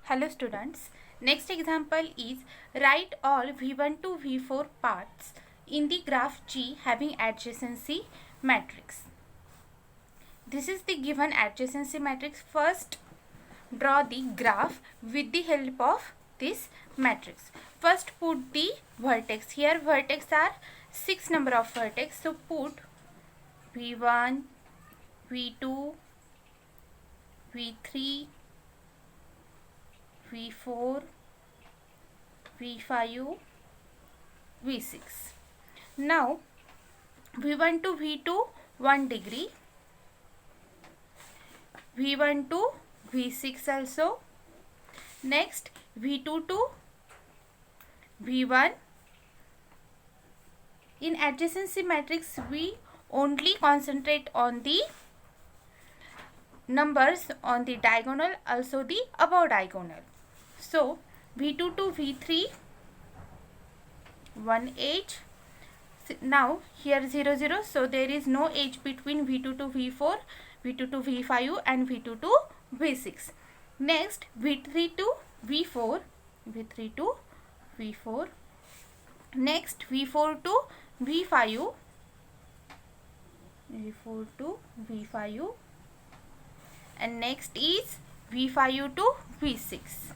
Hello students, next example is write all V1 to V4 parts in the graph G having adjacency matrix. This is the given adjacency matrix. First draw the graph with the help of this matrix. First put the vertex. Here vertex are 6 number of vertex. So put V1, V2, V3, V4, V5, V6. Now V1 to V2 1 degree, V1 to V6 also. Next V2 to V1. In adjacency matrix we only concentrate on the numbers on the diagonal, also the above diagonal. So V2 to V3 1 edge. Now here 0 0, so there is no edge between V2 to V4, V2 to V5 and V2 to V6. Next V3 to V4, V3 to V4. Next V4 to V5, V4 to V5, and next is V5 to V6.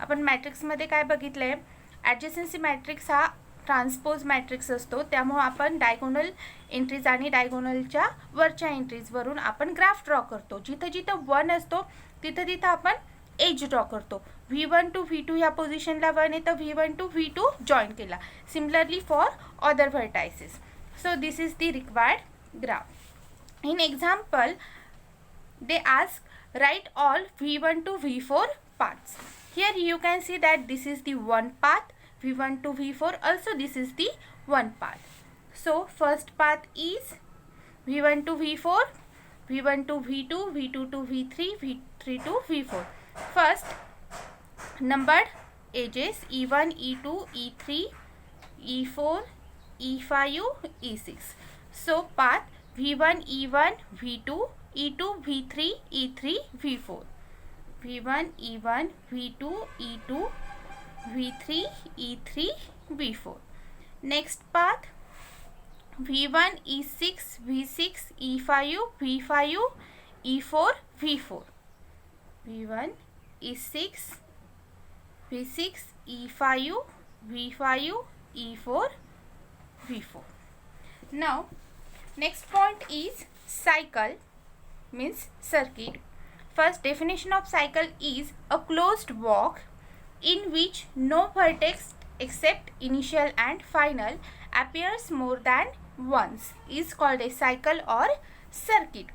आपण matrix मध्ये काय बघितलंय, ॲडजसन्सी matrix हा transpose matrix असतो, त्यामुळे आपण diagonal entries आणि डायगोनलच्या वरच्या एंट्रीज वरून आपण ग्राफ ड्रॉ करतो. जिथे जिथे 1 असतो तिथे तिथे आपण एज ड्रॉ करतो. V1 टू V2 या पोझिशनला 1 आहे तर V1 टू V2 जॉईन केला. Similarly for other vertices. So this is the required graph. In example they ask write all V1 to V4 paths. Here you can see that this is the one path, V1 to V4, also this is the one path. So first path is V1 to V4, V1 to V2, V2 to V3, V3 to V4. First numbered edges E1, E2, E3, E4, E5, E6. So path V1, E1, V2, E2, V3, E3, V4. V1, E1, V2, E2, V3, E3, V4. Next path V1, E6, V6, E5, V5, E4, V4. V1, E6, V6, E5, V5, E4, V4. Now next point is cycle, means circuit. First definition of cycle is a closed walk in which no vertex except initial and final appears more than once is called a cycle or circuit.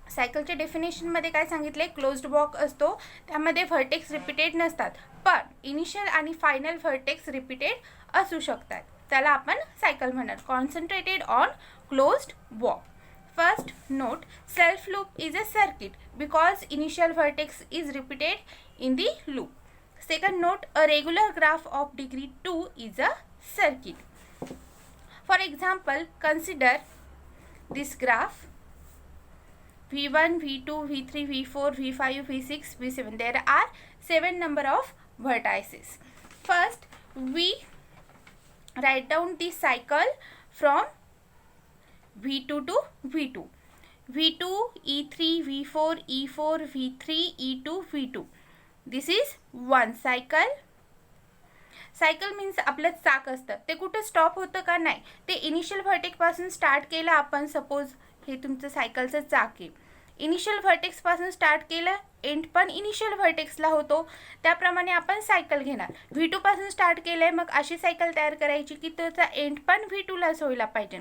सायकलच्या definition मध्ये काय सांगितले, closed walk असतो, त्यामध्ये vertex repeated नसतात, पण initial आणि final vertex repeated असू शकतात, त्याला आपण सायकल म्हणणार. Concentrated on closed walk. First note, self loop is a circuit because initial vertex is repeated in the loop. Second note, a regular graph of degree 2 is a circuit. For example, consider this graph V1, V2, V3, V4, V5, V6, V7. There are 7 number of vertices. First, we write down the cycle from V2 to V2. V2, E3, V4, E4, V3, E2, V2. This is one cycle. Cycle means आपलं चाक असतं, ते कुठे stop होतं का, नाही, ते initial vertex पासून start केलं आपण. सपोज हे तुमचं सायकलचं चाक आहे, इनिशियल व्हर्टेक्स पासून स्टार्ट केलं, एंड पण इनिशियल व्हर्टेक्सला होतो, त्याप्रमाणे आपण सायकल घेणार. V2 पासून स्टार्ट केलंय, मग अशी सायकल तयार करायची की त्याचा एंड पण V2 लाच व्हायला पाहिजे.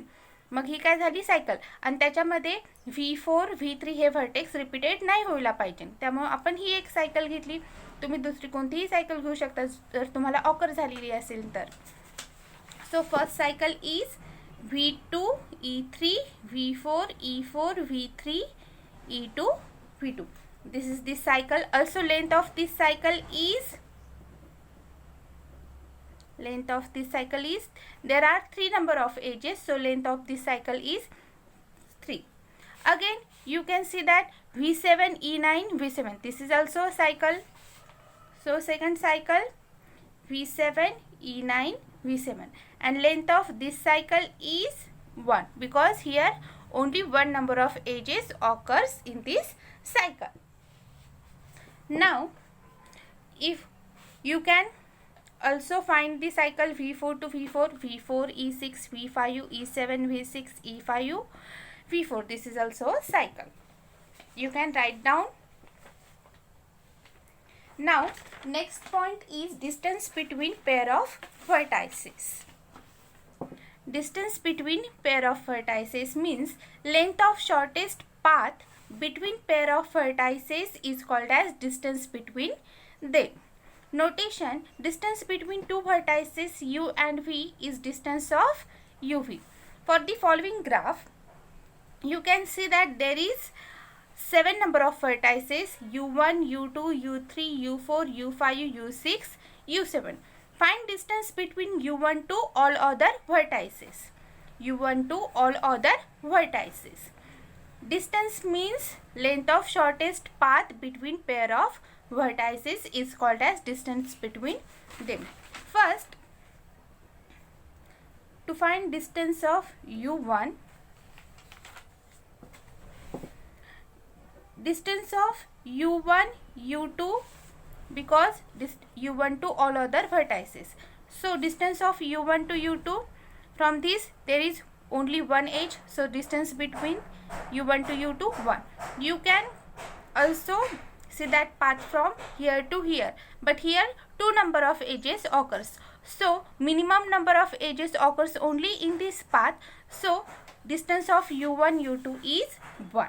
मग ही काय झाली सायकल, आणि त्याच्यामध्ये V4, V3 हे व्हर्टेक्स रिपीटेड नाही व्हायला पाहिजे, त्यामुळे आपण ही एक सायकल घेतली. तुम्ही दुसरी कोणतीही सायकल घेऊ शकता जर तुम्हाला ऑकर झालेली असेल तर. So first cycle is V2, E3, V4, E4, V3, E2, V2. This is this cycle. Also length of this cycle is there are 3 number of edges, so length of this cycle is 3. Again you can see that V7, E9, V7. This is also a cycle. So second cycle V7, E9, V7, and length of this cycle is 1 because here only one number of edges occurs in this cycle. Now if you can also find the cycle V4 to V4, V4, E6, V5, E7, V6, E5, V4. This is also a cycle. You can write down. Now next point is distance between pair of vertices. Distance between pair of vertices means length of shortest path between pair of vertices is called as distance between them. Notation: distance between two vertices u and v is distance of uv. For the following graph, you can see that there is 7 number of vertices u1, u2, u3, u4, u5, u6, u7. Find distance between u1 to all other vertices. u1 to all other vertices. Distance means length of shortest path between pair of vertices is called as distance between them. First, to find distance of u1, distance of u1, u2, because this u1 to all other vertices. So distance of u1 to u2, from this there is only one edge, so distance between u1 to u2 1. You can also see that path from here to here, but here two number of edges occurs, so minimum number of edges occurs only in this path, so distance of u1 u2 is 1.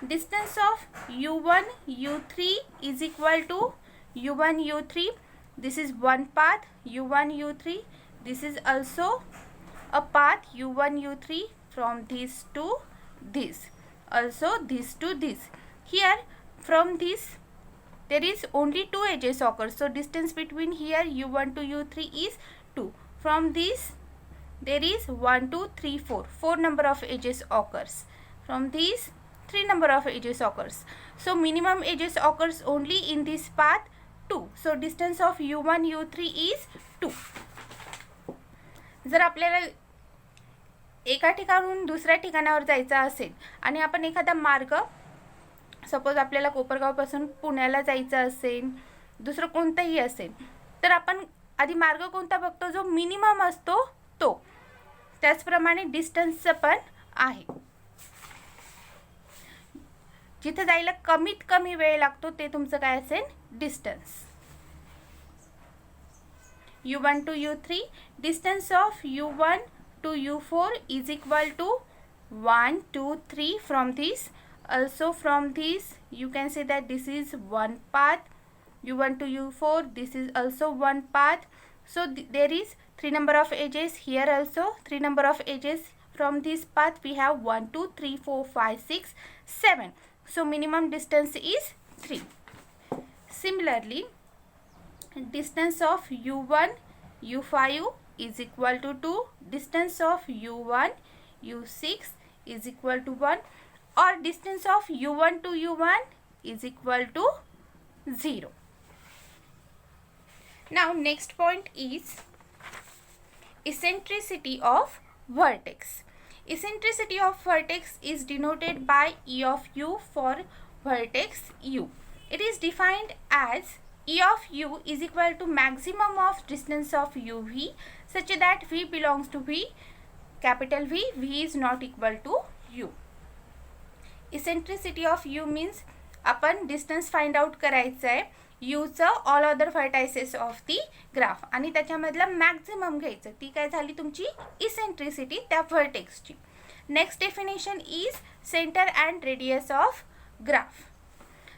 Distance of u1 u3 is equal to u1 u3. This is one path u1 u3. This is also a path u1 u3 from this to this, also this to this. Here from this there is only two edges occur, so distance between here u1 to u3 is 2. From this there is 1 2 3 4, 4 number of edges occurs. From these 3 number of edges occurs, so minimum edges occurs only in this path 2, so distance of u1 u3 is 2. जर आपल्याला एका ठिकाणाहून दुसऱ्या ठिकाणावर जायचं असेल आणि आपण एखादा मार्ग, सपोज आपल्याला कोपरगावपासून पुण्याला जायचं असेल, दुसरं कोणताही असेल, तर आपण आधी मार्ग कोणता बघतो, जो मिनिमम असतो तो. त्याचप्रमाणे डिस्टन्सचं पण आहे. जिथे जायला कमीत कमी वेळ लागतो ते तुमचं काय असेल, distance. u1 to u3, distance of u1 to u4 is equal to 1 2 3 from this. Also from this you can say that this is one path u1 to u4. This is also one path, so there is 3 number of edges. Here also 3 number of edges. From this path we have 1 2 3 4 5 6 7, so minimum distance is 3. Similarly, distance of u1 u5 is equal to 2, distance of u1 u6 is equal to 1, or distance of u1 to u1 is equal to 0. Now next point is eccentricity of vertex. Eccentricity of vertex is denoted by E of u for vertex u. It is defined as E of u is equal to maximum of distance of uv such that v belongs to v, capital V, v is not equal to u. Eccentricity of u means आपण distance find out करायचं आहे यूचं all other vertices of the graph आणि त्याच्यामधला maximum घ्यायचं. ती काय झाली तुमची इसेंट्रिसिटी त्या व्हर्टेक्सची. Next definition is centre and radius of graph.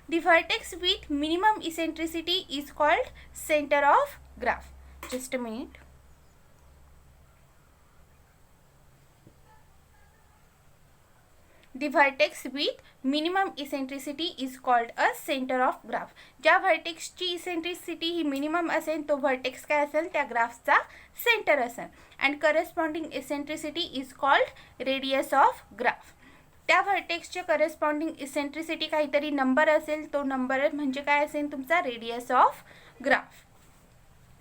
The vertex with minimum eccentricity is called center of graph. Just a minute. The vertex with minimum eccentricity is called a center of graph. ज्या vertex ची eccentricity ही minimum असेल तो vertex काय असेल त्या ग्राफचा center असेल. And corresponding eccentricity is called radius of graph. त्या व्हर्टेक्सचे corresponding eccentricity काहीतरी नंबर असेल, तो नंबर म्हणजे काय असेल तुमचा radius of graph.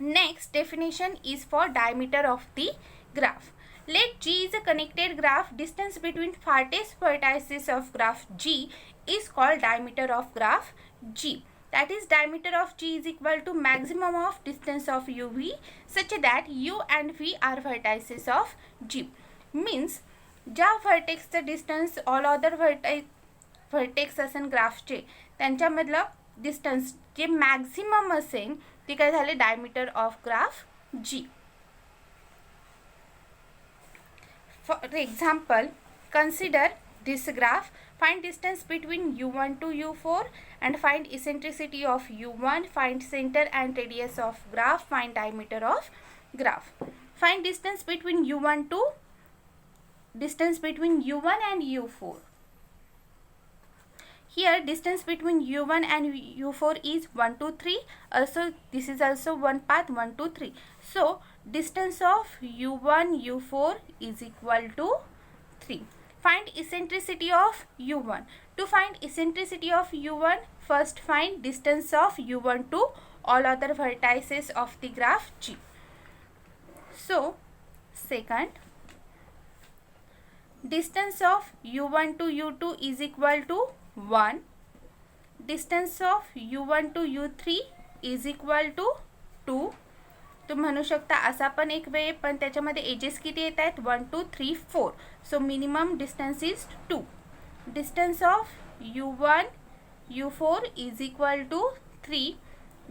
Next definition is for diameter of the graph. Let G is a connected graph. Distance between farthest vertices of graph G is called diameter of graph G. That is, diameter of G is equal to maximum of distance of UV such that U and V are vertices of G. Means ज्या vertexचं distance all other vertex असेल ग्राफचे त्यांच्यामधलं distance जे maximum असेल ते काय झाले diameter of graph G. For example, consider this graph. Find distance between U1 to U4 and find eccentricity of U1. Find center and radius of graph. Find diameter of graph. Find distance between U1 and U4. Here distance between U1 and U4 is 1, 2, 3. Also this is also one path 1, 2, 3. So distance of U1 U4 is equal to 3. Find eccentricity of U1. To find eccentricity of U1, first find distance of U1 to all other vertices of the graph G. So second, distance of U1 to U2 is equal to 1. Distance of U1 to U3 is equal to 2. तुम्ही म्हणू शकता असा पण एक वे, पण त्याच्यामध्ये edges किती येत आहेत 1, 2, 3, 4. So minimum distance is 2. Distance of U1 U4 is equal to 3.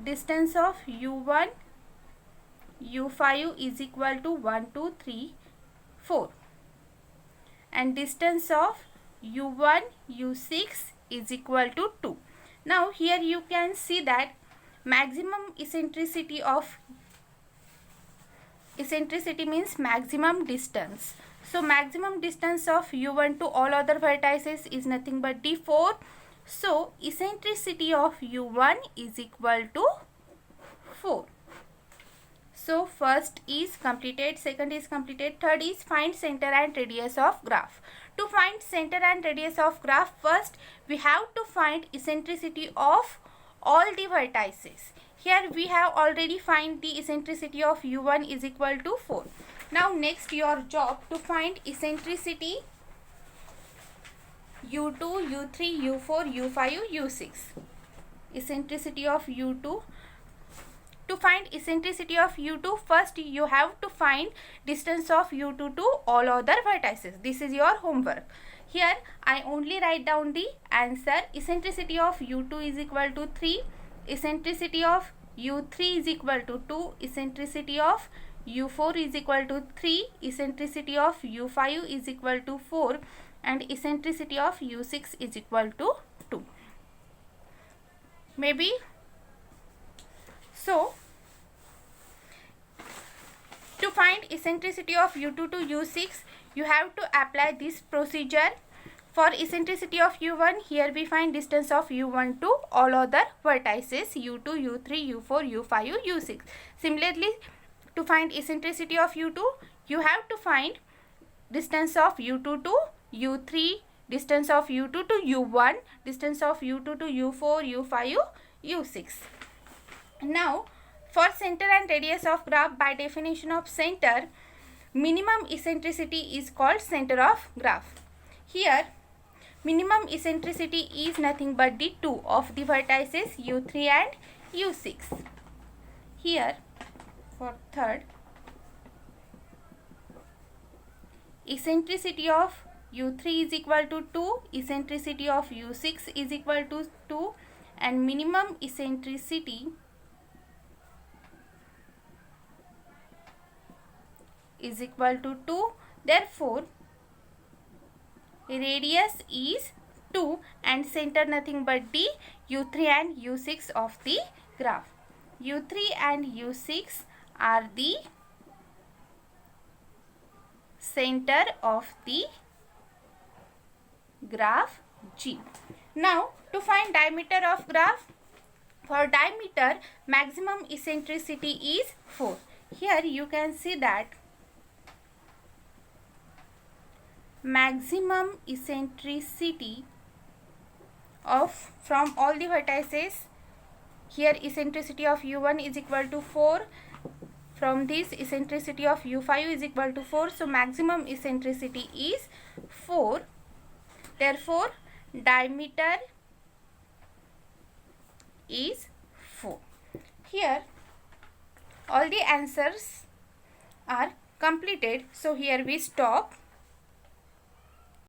Distance of U1 U5 is equal to 1, 2, 3, 4. And distance of U1 U6 is equal to 2. Now here you can see that maximum eccentricity means maximum distance. So maximum distance of U1 to all other vertices is nothing but D4. So eccentricity of U1 is equal to 4. So first is completed, second is completed, third is find center and radius of graph. To find center and radius of graph, first we have to find eccentricity of all the vertices. Here we have already find the eccentricity of U1 is equal to 4. Now next your job to find eccentricity U2, U3, U4, U5, U6. Eccentricity of U2. To find eccentricity of U2, first you have to find distance of U2 to all other vertices. This is your homework. Here I only write down the answer. Eccentricity of U2 is equal to 3. Eccentricity of U3 is equal to 2. Eccentricity of U4 is equal to 3. Eccentricity of U5 is equal to 4. And eccentricity of U6 is equal to 2. Maybe so. To find eccentricity of U2 to U6, you have to apply this procedure. For eccentricity of U1, here we find distance of U1 to all other vertices U2, U3, U4, U5, U6. Similarly, to find eccentricity of U2, you have to find distance of U2 to U3, distance of U2 to U1, distance of U2 to U4, U5, U6. Now, for center and radius of graph, by definition of center, minimum eccentricity is called center of graph. Here, minimum eccentricity is nothing but the two of the vertices U3 and U6. Here, for third, eccentricity of U3 is equal to 2, eccentricity of U6 is equal to 2, and minimum eccentricity is equal to 2. Therefore, radius is 2 and center nothing but the U3 and U6 of the graph. U3 and U6 are the center of the graph G. Now, to find diameter of graph, for diameter maximum eccentricity is 4. Here you can see that maximum eccentricity of from all the vertices. Here eccentricity of u1 is equal to 4. From this eccentricity of u5 is equal to 4. So maximum eccentricity is 4. Therefore diameter is 4. Here all the answers are completed. So here we stop.